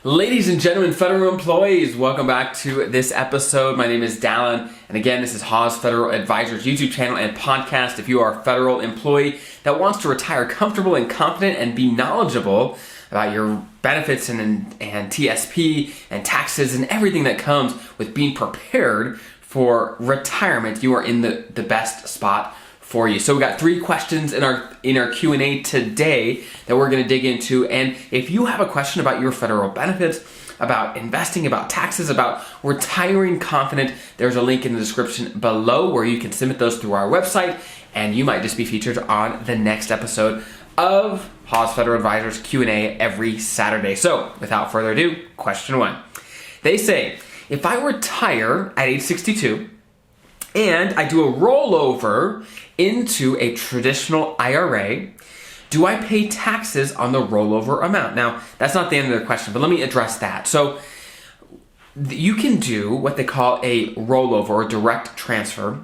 Ladies and gentlemen, federal employees, welcome back to this episode. My name is Dallin, and again, this is Haas Federal Advisors YouTube channel and podcast. If you are a federal employee that wants to retire comfortable and confident and be knowledgeable about your benefits and TSP and taxes and everything that comes with being prepared for retirement, you are in the best spot for you. So we got 3 questions in our Q&A today that we're going to dig into. And if you have a question about your federal benefits, about investing, about taxes, about retiring confident, there's a link in the description below where you can submit those through our website, and you might just be featured on the next episode of Haas Federal Advisors Q&A every Saturday. So without further ado, question 1. They say, if I retire at age 62 and I do a rollover into a traditional IRA, do I pay taxes on the rollover amount? Now, that's not the end of the question, but let me address that. So you can do what they call a rollover or direct transfer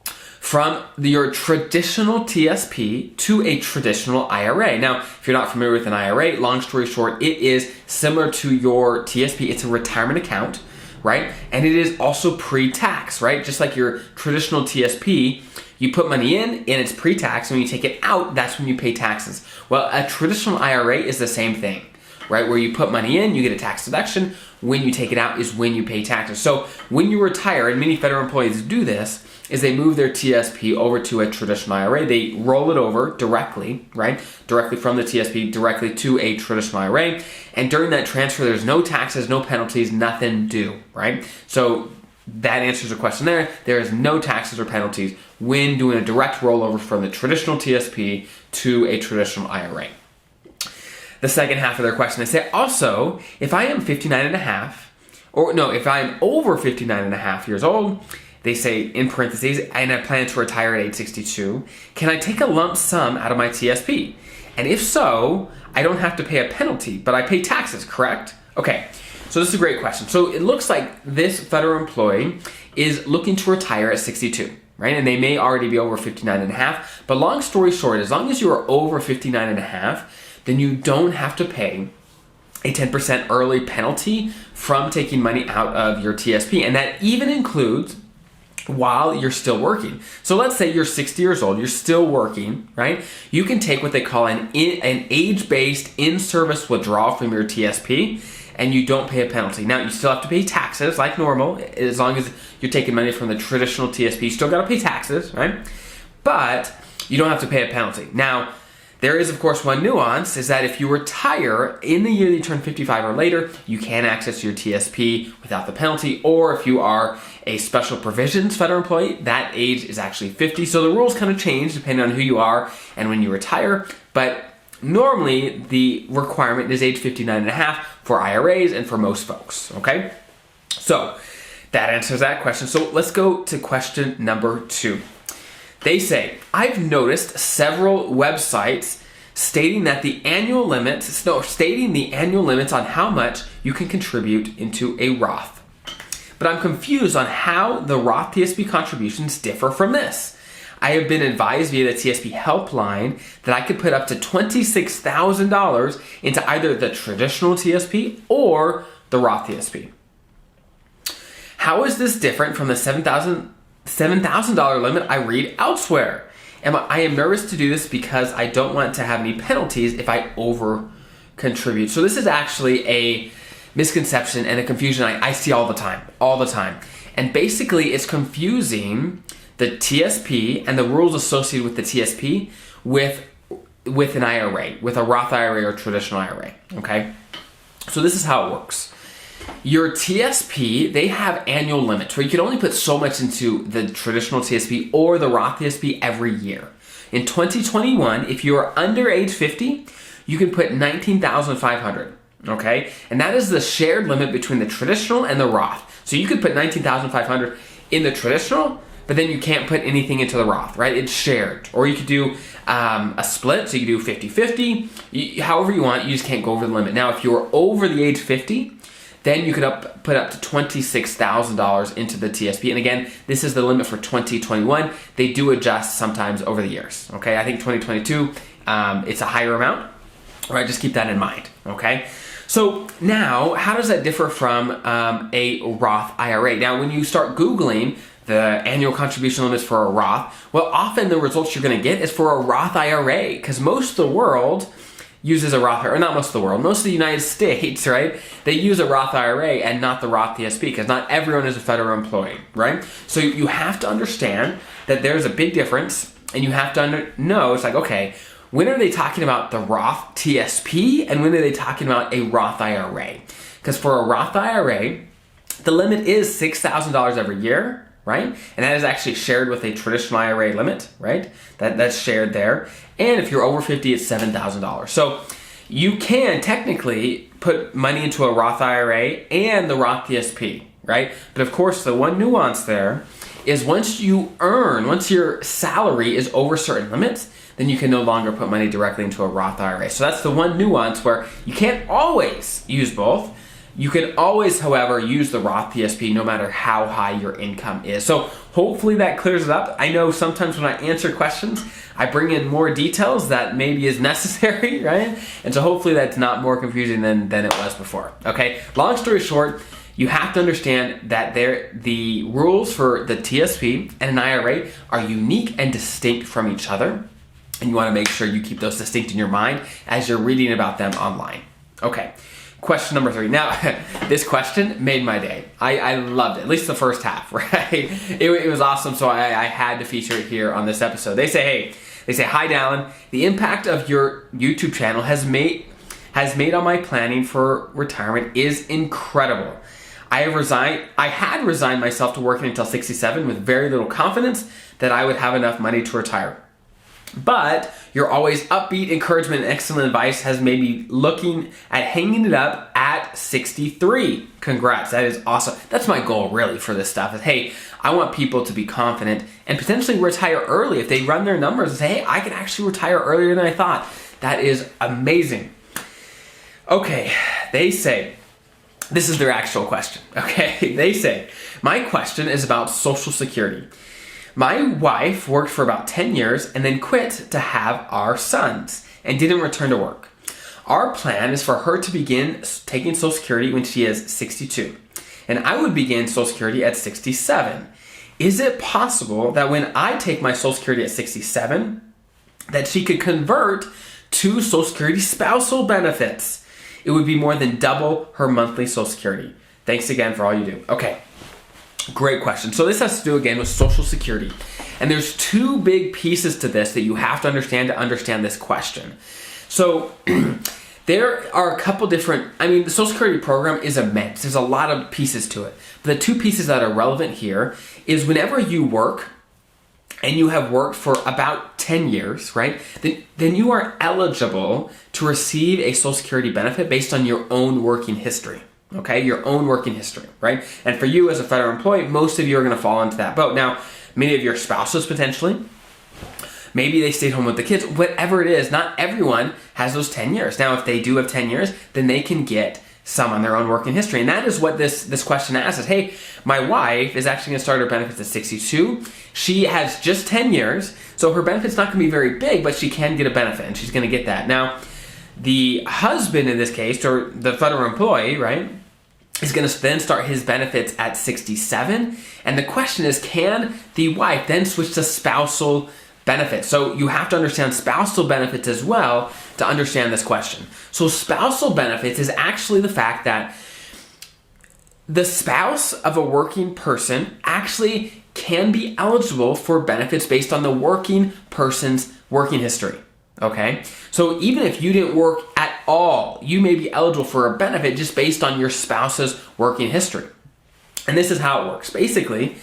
from your traditional TSP to a traditional IRA. Now, if you're not familiar with an IRA, long story short, it is similar to your TSP. It's a retirement account, right? And it is also pre-tax, right? Just like your traditional TSP, you put money in and it's pre-tax. When you take it out, that's when you pay taxes. Well, a traditional IRA is the same thing, right? Where you put money in, you get a tax deduction. When you take it out is when you pay taxes. So when you retire, and many federal employees do this, is they move their TSP over to a traditional IRA. They roll it over directly, right? Directly from the TSP, directly to a traditional IRA. And during that transfer, there's no taxes, no penalties, nothing due, right? So that answers the question there. There is no taxes or penalties when doing a direct rollover from the traditional TSP to a traditional IRA. The second half of their question, they say, also, if I am 59 and a half, if I'm over 59 and a half years old, they say in parentheses, and I plan to retire at age 62, can I take a lump sum out of my TSP? And if so, I don't have to pay a penalty, but I pay taxes, correct? Okay, so this is a great question. So it looks like this federal employee is looking to retire at 62, right? And they may already be over 59 and a half, but long story short, as long as you are over 59 and a half, then you don't have to pay a 10% early penalty from taking money out of your TSP. And that even includes while you're still working. So let's say you're 60 years old, you're still working, right? You can take what they call an age-based in-service withdrawal from your TSP, and you don't pay a penalty. Now, you still have to pay taxes like normal. As long as you're taking money from the traditional TSP, you still got to pay taxes, right? But you don't have to pay a penalty. Now, there is, of course, one nuance, is that if you retire in the year that you turn 55 or later, you can access your TSP without the penalty. Or if you are a special provisions federal employee, that age is actually 50. So the rules kind of change depending on who you are and when you retire. But normally, the requirement is age 59 and a half for IRAs and for most folks, okay? So that answers that question. So let's go to question number 2. They say, I've noticed several websites stating the annual limits on how much you can contribute into a Roth. But I'm confused on how the Roth TSP contributions differ from this. I have been advised via the TSP helpline that I could put up to $26,000 into either the traditional TSP or the Roth TSP. How is this different from the $7,000 limit I read elsewhere? I am nervous to do this because I don't want to have any penalties if I over contribute. So this is actually a misconception and a confusion I see all the time. And basically it's confusing the TSP and the rules associated with the TSP with an IRA, with a Roth IRA or traditional IRA, okay? So this is how it works. Your TSP, they have annual limits where you can only put so much into the traditional TSP or the Roth TSP every year. In 2021, if you are under age 50, you can put $19,500, okay? And that is the shared limit between the traditional and the Roth. So you could put $19,500 in the traditional, but then you can't put anything into the Roth, right? It's shared. Or you could do a split, so you could do 50-50. However you want, you just can't go over the limit. Now, if you're over the age 50, then you could put up to $26,000 into the TSP. And again, this is the limit for 2021. They do adjust sometimes over the years, okay? I think 2022, it's a higher amount, all right? Just keep that in mind, okay? So now, how does that differ from a Roth IRA? Now, when you start Googling the annual contribution limits for a Roth, well, often the results you're going to get is for a Roth IRA, because most of the world uses a Roth, or not most of the world, most of the United States, right? They use a Roth IRA and not the Roth TSP, because not everyone is a federal employee, right? So you have to understand that there's a big difference, and you have to know, it's like, okay, when are they talking about the Roth TSP, and when are they talking about a Roth IRA? Because for a Roth IRA, the limit is $6,000 every year, right? And that is actually shared with a traditional IRA limit, right? That's shared there. And if you're over 50, it's $7,000. So you can technically put money into a Roth IRA and the Roth TSP, right? But of course, the one nuance there is once your salary is over certain limits, then you can no longer put money directly into a Roth IRA. So that's the one nuance where you can't always use both. You can always, however, use the Roth TSP no matter how high your income is. So hopefully that clears it up. I know sometimes when I answer questions, I bring in more details that maybe is necessary, right? And so hopefully that's not more confusing than it was before, okay? Long story short, you have to understand that the rules for the TSP and an IRA are unique and distinct from each other. And you want to make sure you keep those distinct in your mind as you're reading about them online. Okay. Question number 3. Now, this question made my day. I loved it, at least the first half, right? It was awesome, so I had to feature it here on this episode. They say, hi, Dallin. The impact of your YouTube channel has made on my planning for retirement is incredible. I had resigned myself to working until 67 with very little confidence that I would have enough money to retire. But your always upbeat encouragement and excellent advice has made me looking at hanging it up at 63. Congrats, that is awesome. That's my goal really for this stuff is, hey, I want people to be confident and potentially retire early. If they run their numbers and say, hey, I can actually retire earlier than I thought. That is amazing. Okay, they say, this is their actual question, okay? They say, my question is about Social Security. My wife worked for about 10 years and then quit to have our sons and didn't return to work. Our plan is for her to begin taking Social Security when she is 62, and I would begin Social Security at 67. Is it possible that when I take my Social Security at 67, that she could convert to Social Security spousal benefits? It would be more than double her monthly Social Security. Thanks again for all you do. Okay. Great question. So this has to do again with Social Security. And there's 2 big pieces to this that you have to understand this question. So there are a couple different, the Social Security program is immense. There's a lot of pieces to it. But the 2 pieces that are relevant here is whenever you work and you have worked for about 10 years, right? Then you are eligible to receive a Social Security benefit based on your own working history. Okay, your own working history, right? And for you as a federal employee, most of you are going to fall into that boat. Now, many of your spouses potentially, maybe they stayed home with the kids, whatever it is, not everyone has those 10 years. Now, if they do have 10 years, then they can get some on their own working history. And that is what this question asks is, hey, my wife is actually going to start her benefits at 62. She has just 10 years, so her benefit's not going to be very big, but she can get a benefit, and she's going to get that. Now, the husband in this case, or the federal employee, right, is going to then start his benefits at 67. And the question is, can the wife then switch to spousal benefits? So you have to understand spousal benefits as well to understand this question. So spousal benefits is actually the fact that the spouse of a working person actually can be eligible for benefits based on the working person's working history. Okay, so even if you didn't work at all, you may be eligible for a benefit just based on your spouse's working history. And this is how it works. Basically,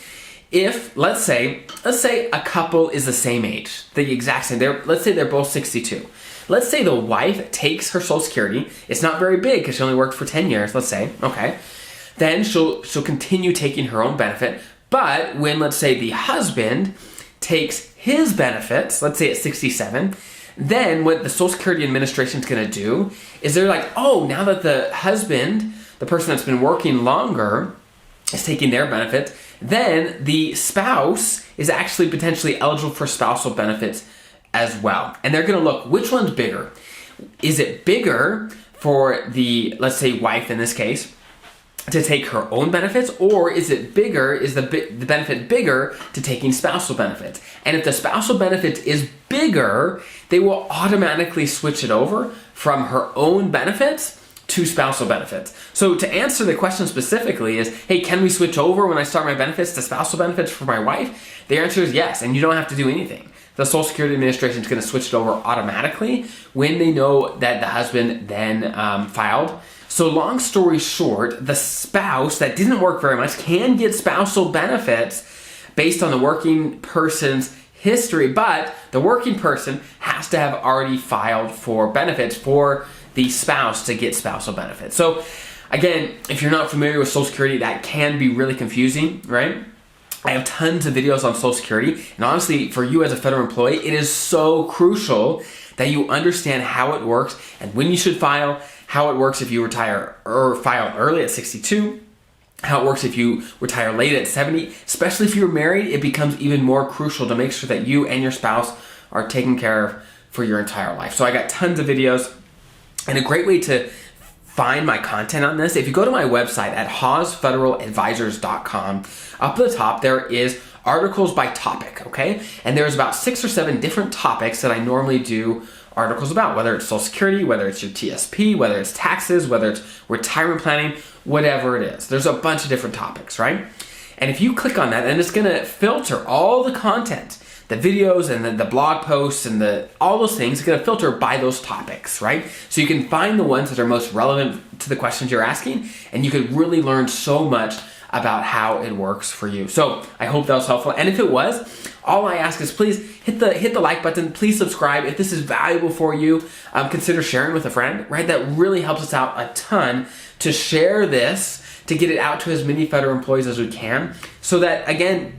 if let's say a couple is the same age, the exact same, let's say they're both 62. Let's say the wife takes her Social Security. It's not very big because she only worked for 10 years, let's say, okay. Then she'll continue taking her own benefit. But when, let's say, the husband takes his benefits, let's say at 67, then what the Social Security Administration is going to do is they're like, oh, now that the husband, the person that's been working longer, is taking their benefits, then the spouse is actually potentially eligible for spousal benefits as well. And they're going to look, which one's bigger? Is it bigger for the, let's say, wife in this case, to take her own benefits, or is it bigger, is the benefit bigger to taking spousal benefits? And if the spousal benefit is bigger, they will automatically switch it over from her own benefits to spousal benefits. So to answer the question specifically is, hey, can we switch over when I start my benefits to spousal benefits for my wife? The answer is yes, and you don't have to do anything. The Social Security Administration is going to switch it over automatically when they know that the husband then filed. So long story short, the spouse that didn't work very much can get spousal benefits based on the working person's history, but the working person has to have already filed for benefits for the spouse to get spousal benefits. So again, if you're not familiar with Social Security, that can be really confusing, right? I have tons of videos on Social Security, and honestly, for you as a federal employee, it is so crucial that you understand how it works and when you should file, how it works if you retire or file early at 62, how it works if you retire late at 70. Especially if you're married, it becomes even more crucial to make sure that you and your spouse are taken care of for your entire life. So I got tons of videos, and a great way to find my content on this, if you go to my website at hawsfederaladvisors.com, up at the top there is articles by topic, okay? And there's about 6 or 7 different topics that I normally do articles about, whether it's Social Security, whether it's your TSP, whether it's taxes, whether it's retirement planning, whatever it is. There's a bunch of different topics, right? And if you click on that, then it's gonna filter all the content, the videos and the blog posts and all those things. It's gonna filter by those topics, right? So you can find the ones that are most relevant to the questions you're asking, and you could really learn so much about how it works for you. So I hope that was helpful. And if it was, all I ask is please hit the like button. Please subscribe. If this is valuable for you, consider sharing with a friend, right? That really helps us out a ton to share this, to get it out to as many federal employees as we can, so that, again,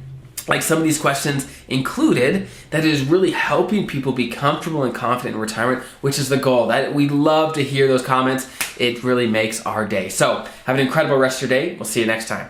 like some of these questions included, that is really helping people be comfortable and confident in retirement, which is the goal. That we love to hear those comments. It really makes our day. So have an incredible rest of your day. We'll see you next time.